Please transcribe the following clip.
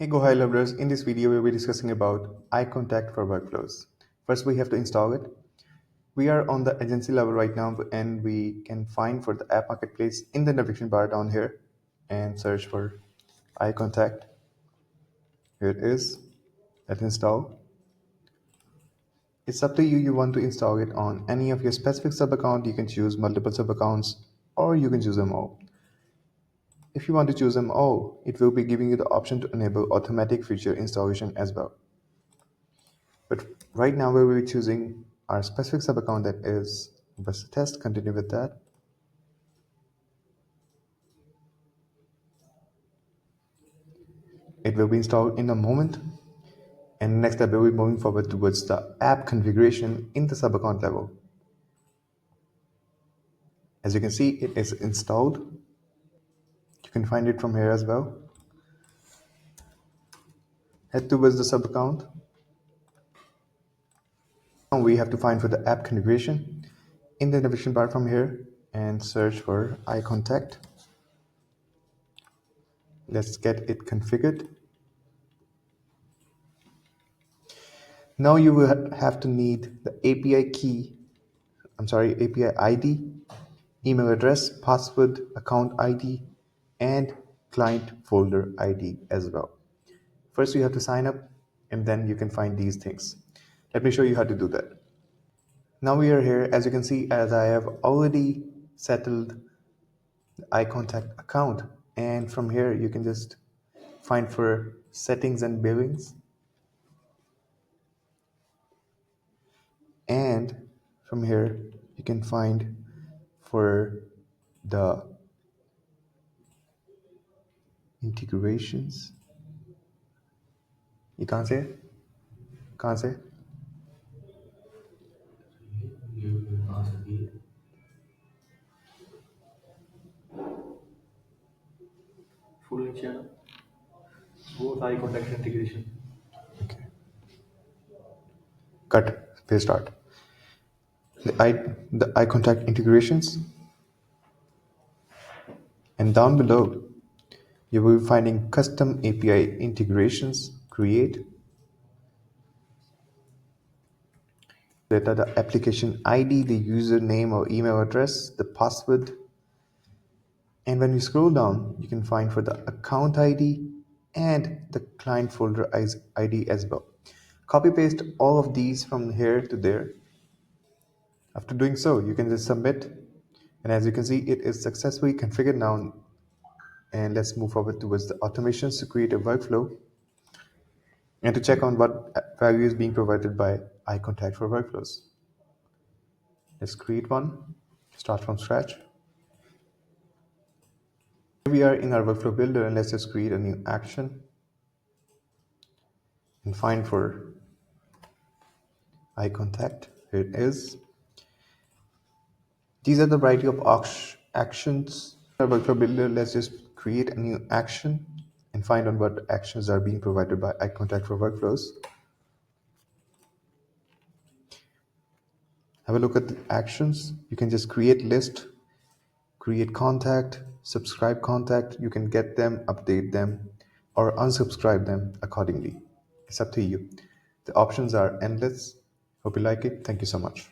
Hey Go High Levelers, in this video we'll be discussing about iContact for workflows. First we have to install it. We are on the agency level right now and we can find for the app marketplace in the navigation bar down here and search for iContact. Here it is. Let's install. It's up to you. You want to install it on any of your specific sub account. You can choose multiple sub accounts or you can choose them all. If you want to choose them all, it will be giving you the option to enable automatic feature installation as well. But right now we will be choosing our specific sub account, that is bus test. Continue with that. It will be installed in a moment. And next step, we'll be moving forward towards the app configuration in the sub account level. As you can see, it is installed. You can find it from here as well. Head towards the sub account. Now we have to find for the app configuration in the navigation bar from here and search for iContact. Let's get it configured. Now you will have to need the API ID, email address, password, account ID, and client folder ID as well. First you have to sign up and then you can find these things. Let me show you how to do that. Now we are here. As you can see, as I have already settled the iContact account, and from here you can just find for settings and billings, and from here you can find for the integrations. You can't say it? Can't say? Full channel, both iContact integration. Okay. Cut. Start. The iContact integrations, and down below you will be finding custom API integrations. Create. Data, the application ID, the username or email address, the password, and when we scroll down you can find for the account ID and the client folder ID as well. Copy paste all of these from here to there. After doing so, you can just submit, and as you can see, it is successfully configured now. And let's move forward towards the automations to create a workflow and to check on what value is being provided by iContact for workflows. Let's create one. Start from scratch. Here we are in our workflow builder, and let's just create a new action and find for iContact. Here it is. These are the variety of actions. Our workflow builder, let's just create a new action and find out what actions are being provided by iContact for workflows. Have a look at the actions. You can just create list, create contact, subscribe contact. You can get them, update them, or unsubscribe them accordingly. It's up to you. The options are endless. Hope you like it. Thank you so much.